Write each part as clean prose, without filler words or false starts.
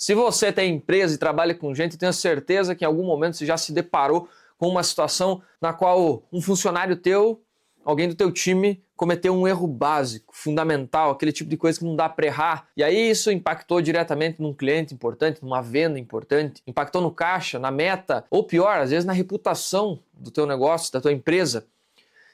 Se você tem empresa e trabalha com gente, eu tenho certeza que em algum momento você já se deparou com uma situação na qual um funcionário teu, alguém do teu time, cometeu um erro básico, fundamental, aquele tipo de coisa que não dá para errar. E aí isso impactou diretamente num cliente importante, numa venda importante, impactou no caixa, na meta, ou pior, às vezes na reputação do teu negócio, da tua empresa.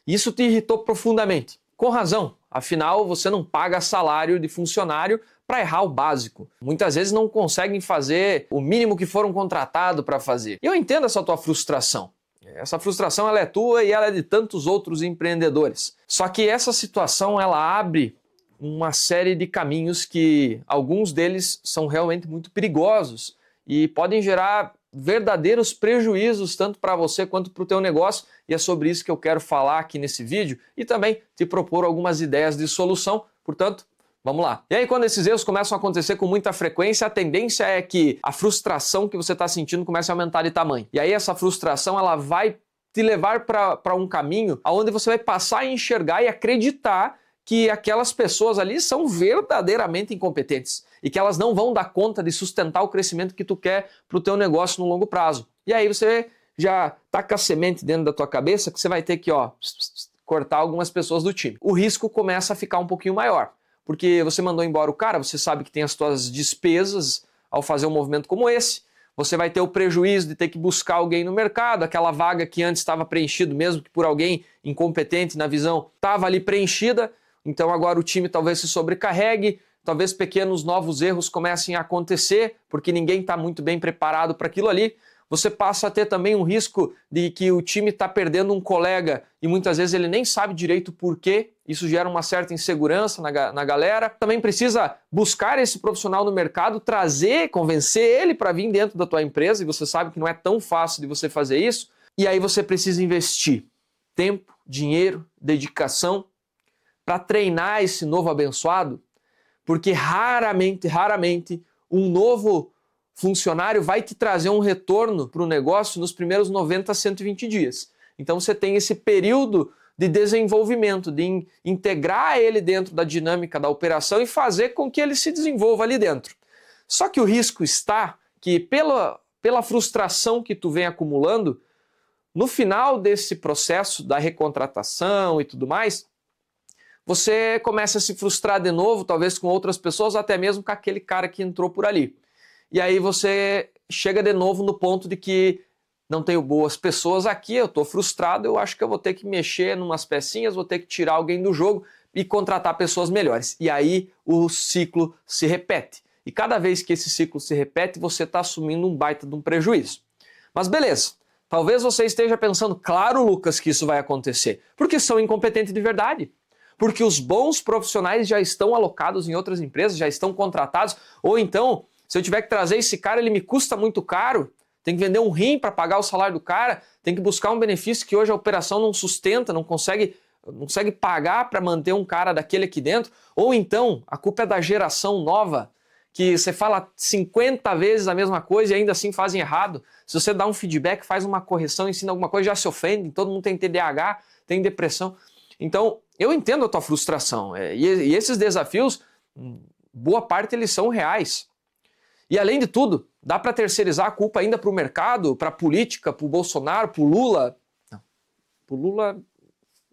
Isso te irritou profundamente. Com razão, afinal você não paga salário de funcionário para errar o básico. Muitas vezes não conseguem fazer o mínimo que foram contratados para fazer. E eu entendo essa tua frustração. Essa frustração ela é tua e ela é de tantos outros empreendedores. Só que essa situação ela abre uma série de caminhos que alguns deles são realmente muito perigosos e podem gerar verdadeiros prejuízos tanto para você quanto para o teu negócio, e é sobre isso que eu quero falar aqui nesse vídeo e também te propor algumas ideias de solução. Portanto, vamos lá. E aí quando esses erros começam a acontecer com muita frequência, a tendência é que a frustração que você está sentindo comece a aumentar de tamanho. E aí essa frustração ela vai te levar para um caminho onde você vai passar a enxergar e acreditar que aquelas pessoas ali são verdadeiramente incompetentes e que elas não vão dar conta de sustentar o crescimento que tu quer para o teu negócio no longo prazo. E aí você já tá com a semente dentro da tua cabeça que você vai ter que cortar algumas pessoas do time. O risco começa a ficar um pouquinho maior, porque você mandou embora o cara, você sabe que tem as tuas despesas ao fazer um movimento como esse, você vai ter o prejuízo de ter que buscar alguém no mercado, aquela vaga que antes estava preenchida, mesmo que por alguém incompetente na visão, estava ali preenchida. Então agora o time talvez se sobrecarregue, talvez pequenos novos erros comecem a acontecer, porque ninguém está muito bem preparado para aquilo ali. Você passa a ter também um risco de que o time está perdendo um colega e muitas vezes ele nem sabe direito por quê. Isso gera uma certa insegurança na galera. Também precisa buscar esse profissional no mercado, trazer, convencer ele para vir dentro da tua empresa, e você sabe que não é tão fácil de você fazer isso. E aí você precisa investir tempo, dinheiro, dedicação para treinar esse novo abençoado, porque raramente um novo funcionário vai te trazer um retorno para o negócio nos primeiros 90 a 120 dias. Então você tem esse período de desenvolvimento, de integrar ele dentro da dinâmica da operação e fazer com que ele se desenvolva ali dentro. Só que o risco está que pela frustração que tu vem acumulando, no final desse processo da recontratação e tudo mais, você começa a se frustrar de novo, talvez com outras pessoas, até mesmo com aquele cara que entrou por ali. E aí você chega de novo no ponto de que não tenho boas pessoas aqui, eu estou frustrado, eu acho que eu vou ter que mexer em umas pecinhas, vou ter que tirar alguém do jogo e contratar pessoas melhores. E aí o ciclo se repete. E cada vez que esse ciclo se repete, você está assumindo um baita de um prejuízo. Mas beleza, talvez você esteja pensando, claro, Lucas, que isso vai acontecer, porque são incompetentes de verdade. Porque os bons profissionais já estão alocados em outras empresas, já estão contratados, ou então, se eu tiver que trazer esse cara, ele me custa muito caro, tem que vender um rim para pagar o salário do cara, tem que buscar um benefício que hoje a operação não sustenta, não consegue pagar para manter um cara daquele aqui dentro, ou então, a culpa é da geração nova, que você fala 50 vezes a mesma coisa e ainda assim fazem errado. Se você dá um feedback, faz uma correção, ensina alguma coisa, já se ofende, todo mundo tem TDAH, tem depressão. Então, eu entendo a tua frustração e esses desafios, boa parte eles são reais. E além de tudo, dá para terceirizar a culpa ainda para o mercado, para a política, para o Bolsonaro, para o Lula. Não, para o Lula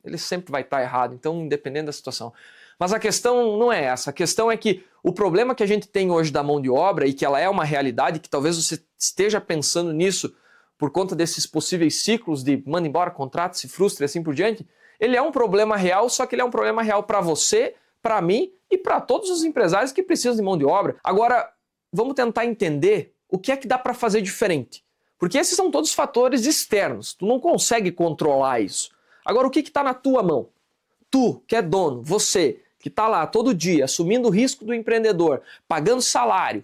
ele sempre vai estar errado, então independente da situação. Mas a questão não é essa, a questão é que o problema que a gente tem hoje da mão de obra e que ela é uma realidade, que talvez você esteja pensando nisso por conta desses possíveis ciclos de manda embora, contrato, se frustra e assim por diante, ele é um problema real, só que ele é um problema real para você, para mim e para todos os empresários que precisam de mão de obra. Agora, vamos tentar entender o que é que dá para fazer diferente. Porque esses são todos fatores externos, tu não consegue controlar isso. Agora, o que está na tua mão? Tu, que é dono, você, que está lá todo dia assumindo o risco do empreendedor, pagando salário,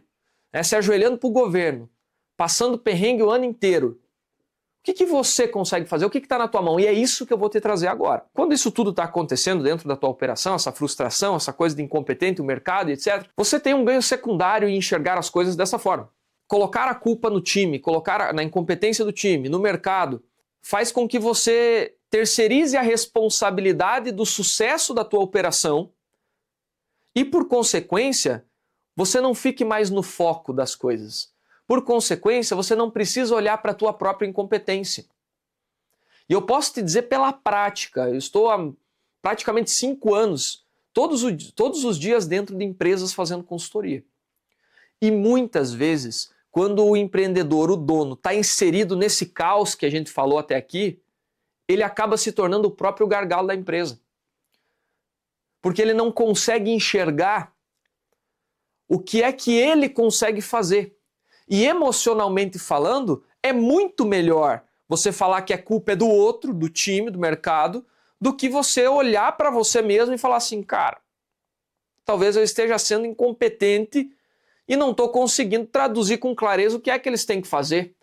se ajoelhando para o governo, passando perrengue o ano inteiro, o que você consegue fazer? O que está na tua mão? E é isso que eu vou te trazer agora. Quando isso tudo está acontecendo dentro da tua operação, essa frustração, essa coisa de incompetente, o mercado, etc., você tem um ganho secundário em enxergar as coisas dessa forma. Colocar a culpa no time, colocar na incompetência do time, no mercado, faz com que você terceirize a responsabilidade do sucesso da tua operação e, por consequência, você não fique mais no foco das coisas. Por consequência, você não precisa olhar para a tua própria incompetência. E eu posso te dizer pela prática, eu estou há praticamente 5 anos, todos os dias dentro de empresas fazendo consultoria. E muitas vezes, quando o empreendedor, o dono, está inserido nesse caos que a gente falou até aqui, ele acaba se tornando o próprio gargalo da empresa. Porque ele não consegue enxergar o que é que ele consegue fazer. E emocionalmente falando, é muito melhor você falar que a culpa é do outro, do time, do mercado, do que você olhar para você mesmo e falar assim, cara, talvez eu esteja sendo incompetente e não estou conseguindo traduzir com clareza o que é que eles têm que fazer.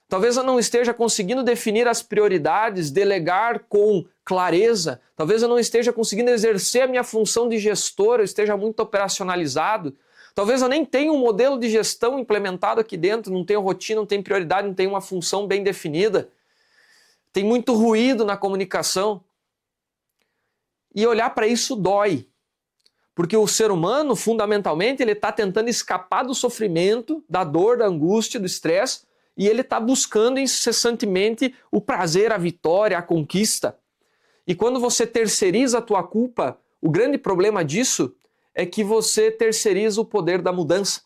Talvez eu não esteja conseguindo definir as prioridades, delegar com clareza. Talvez eu não esteja conseguindo exercer a minha função de gestor, eu esteja muito operacionalizado. Talvez eu nem tenha um modelo de gestão implementado aqui dentro, não tenho rotina, não tenho prioridade, não tenho uma função bem definida. Tem muito ruído na comunicação. E olhar para isso dói. Porque o ser humano, fundamentalmente, ele está tentando escapar do sofrimento, da dor, da angústia, do estresse, e ele está buscando incessantemente o prazer, a vitória, a conquista. E quando você terceiriza a tua culpa, o grande problema disso é que você terceiriza o poder da mudança.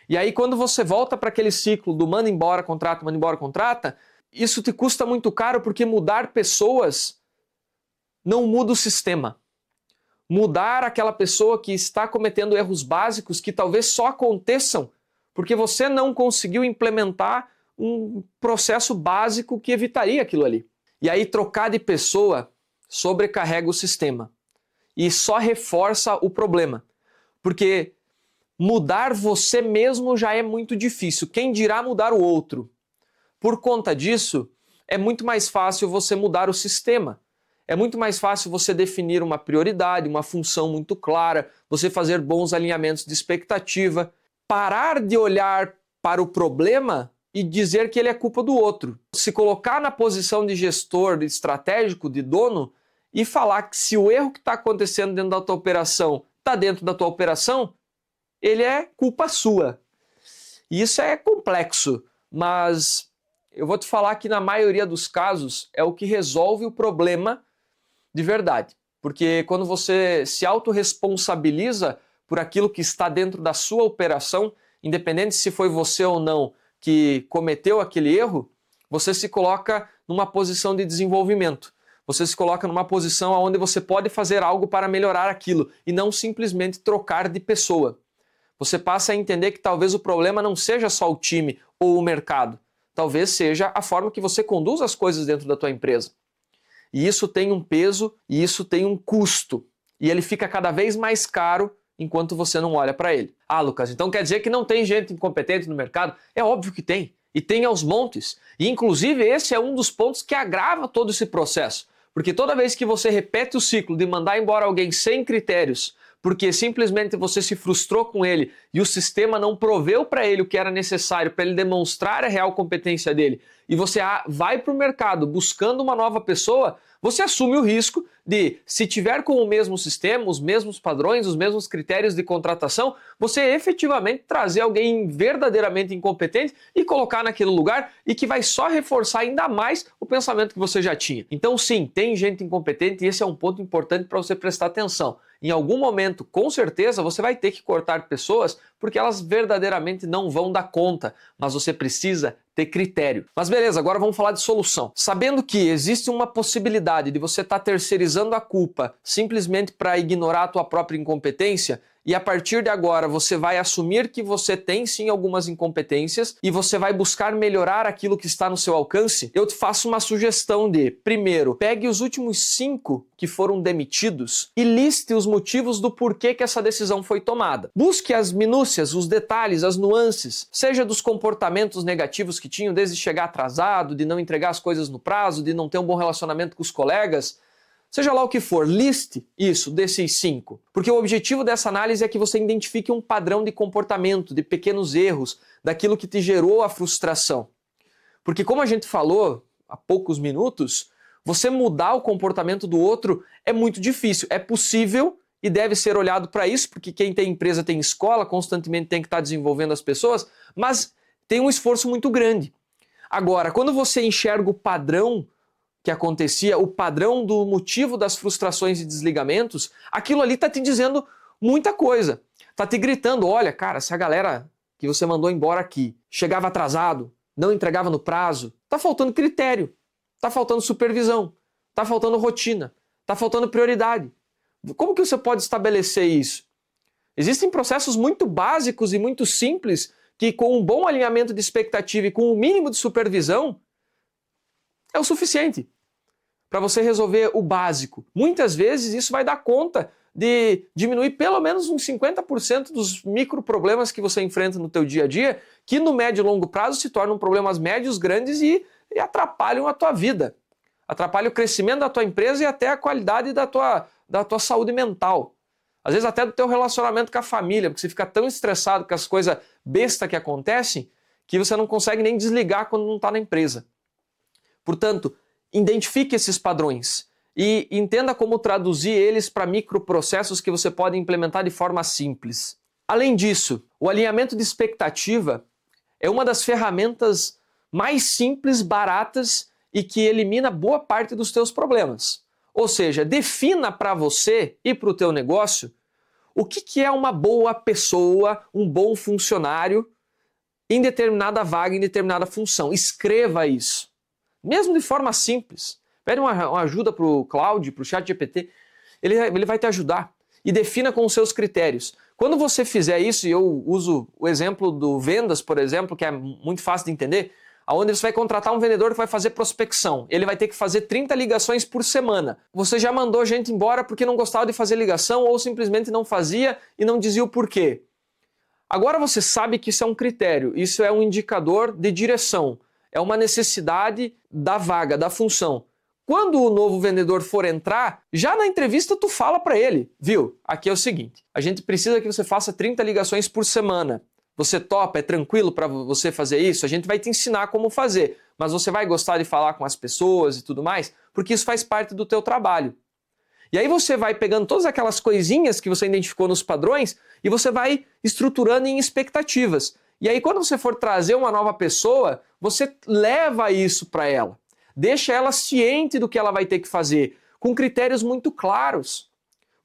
E aí quando você volta para aquele ciclo do manda embora, contrata, isso te custa muito caro porque mudar pessoas não muda o sistema. Mudar aquela pessoa que está cometendo erros básicos que talvez só aconteçam porque você não conseguiu implementar um processo básico que evitaria aquilo ali. E aí trocar de pessoa sobrecarrega o sistema e só reforça o problema. Porque mudar você mesmo já é muito difícil. Quem dirá mudar o outro? Por conta disso, é muito mais fácil você mudar o sistema. É muito mais fácil você definir uma prioridade, uma função muito clara, você fazer bons alinhamentos de expectativa, parar de olhar para o problema e dizer que ele é culpa do outro. Se colocar na posição de gestor, de estratégico, de dono e falar que se o erro que está acontecendo dentro da tua operação está dentro da tua operação, ele é culpa sua. E isso é complexo, mas eu vou te falar que na maioria dos casos é o que resolve o problema de verdade. Porque quando você se autorresponsabiliza por aquilo que está dentro da sua operação, independente se foi você ou não que cometeu aquele erro, você se coloca numa posição de desenvolvimento. Você se coloca numa posição onde você pode fazer algo para melhorar aquilo e não simplesmente trocar de pessoa. Você passa a entender que talvez o problema não seja só o time ou o mercado. Talvez seja a forma que você conduz as coisas dentro da tua empresa. E isso tem um peso e isso tem um custo. E ele fica cada vez mais caro enquanto você não olha para ele. Ah, Lucas, então quer dizer que não tem gente incompetente no mercado? É óbvio que tem. E tem aos montes. E inclusive esse é um dos pontos que agrava todo esse processo. Porque toda vez que você repete o ciclo de mandar embora alguém sem critérios, porque simplesmente você se frustrou com ele e o sistema não proveu para ele o que era necessário para ele demonstrar a real competência dele, e você vai para o mercado buscando uma nova pessoa, você assume o risco de, se tiver com o mesmo sistema, os mesmos padrões, os mesmos critérios de contratação, você efetivamente trazer alguém verdadeiramente incompetente e colocar naquele lugar e que vai só reforçar ainda mais o pensamento que você já tinha. Então sim, tem gente incompetente e esse é um ponto importante para você prestar atenção. Em algum momento, com certeza, você vai ter que cortar pessoas porque elas verdadeiramente não vão dar conta, mas você precisa ter critério. Mas beleza, agora vamos falar de solução. Sabendo que existe uma possibilidade de você estar terceirizando a culpa simplesmente para ignorar a tua própria incompetência, e a partir de agora você vai assumir que você tem sim algumas incompetências e você vai buscar melhorar aquilo que está no seu alcance, eu te faço uma sugestão de, primeiro, pegue os últimos 5 que foram demitidos e liste os motivos do porquê que essa decisão foi tomada. Busque as minúcias, os detalhes, as nuances, seja dos comportamentos negativos que tinham, desde chegar atrasado, de não entregar as coisas no prazo, de não ter um bom relacionamento com os colegas. Seja lá o que for, liste isso desses 5. Porque o objetivo dessa análise é que você identifique um padrão de comportamento, de pequenos erros, daquilo que te gerou a frustração. Porque como a gente falou há poucos minutos, você mudar o comportamento do outro é muito difícil. É possível e deve ser olhado para isso, porque quem tem empresa tem escola, constantemente tem que estar desenvolvendo as pessoas, mas tem um esforço muito grande. Agora, quando você enxerga o padrão que acontecia, o padrão do motivo das frustrações e desligamentos, aquilo ali está te dizendo muita coisa. Está te gritando, olha, cara, se a galera que você mandou embora aqui chegava atrasado, não entregava no prazo, está faltando critério, está faltando supervisão, está faltando rotina, está faltando prioridade. Como que você pode estabelecer isso? Existem processos muito básicos e muito simples que, com um bom alinhamento de expectativa e com um mínimo de supervisão, é o suficiente para você resolver o básico. Muitas vezes isso vai dar conta de diminuir pelo menos uns 50% dos microproblemas que você enfrenta no teu dia a dia, que no médio e longo prazo se tornam problemas médios, grandes e atrapalham a tua vida. Atrapalham o crescimento da tua empresa e até a qualidade da tua saúde mental. Às vezes até do teu relacionamento com a família, porque você fica tão estressado com as coisas bestas que acontecem que você não consegue nem desligar quando não está na empresa. Portanto, identifique esses padrões e entenda como traduzir eles para microprocessos que você pode implementar de forma simples. Além disso, o alinhamento de expectativa é uma das ferramentas mais simples, baratas e que elimina boa parte dos teus problemas. Ou seja, defina para você e para o teu negócio o que é uma boa pessoa, um bom funcionário em determinada vaga, em determinada função. Escreva isso. Mesmo de forma simples. Pede uma ajuda para o Claude, para o ChatGPT. Ele vai te ajudar. E defina com os seus critérios. Quando você fizer isso, e eu uso o exemplo do vendas, por exemplo, que é muito fácil de entender, onde você vai contratar um vendedor que vai fazer prospecção. Ele vai ter que fazer 30 ligações por semana. Você já mandou gente embora porque não gostava de fazer ligação ou simplesmente não fazia e não dizia o porquê. Agora você sabe que isso é um critério, isso é um indicador de direção, é uma necessidade da vaga, da função. Quando o novo vendedor for entrar, já na entrevista tu fala para ele, viu? Aqui é o seguinte, a gente precisa que você faça 30 ligações por semana. Você topa? É tranquilo para você fazer isso? A gente vai te ensinar como fazer, mas você vai gostar de falar com as pessoas e tudo mais? Porque isso faz parte do teu trabalho. E aí você vai pegando todas aquelas coisinhas que você identificou nos padrões e você vai estruturando em expectativas. E aí quando você for trazer uma nova pessoa, você leva isso para ela. Deixa ela ciente do que ela vai ter que fazer, com critérios muito claros.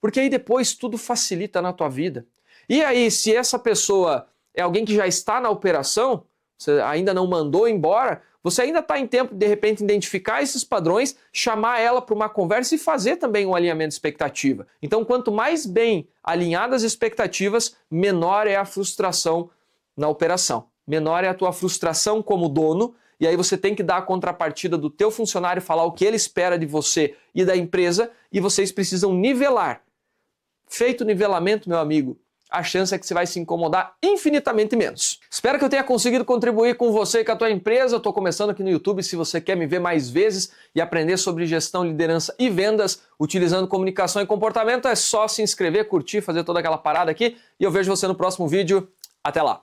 Porque aí depois tudo facilita na tua vida. E aí, se essa pessoa é alguém que já está na operação, você ainda não mandou embora, você ainda está em tempo de, repente, identificar esses padrões, chamar ela para uma conversa e fazer também um alinhamento de expectativa. Então, quanto mais bem alinhadas as expectativas, menor é a frustração na operação. Menor é a tua frustração como dono, e aí você tem que dar a contrapartida do teu funcionário, falar o que ele espera de você e da empresa, e vocês precisam nivelar. Feito o nivelamento, meu amigo, a chance é que você vai se incomodar infinitamente menos. Espero que eu tenha conseguido contribuir com você e com a tua empresa. Eu estou começando aqui no YouTube. Se você quer me ver mais vezes e aprender sobre gestão, liderança e vendas, utilizando comunicação e comportamento, é só se inscrever, curtir, fazer toda aquela parada aqui. E eu vejo você no próximo vídeo. Até lá!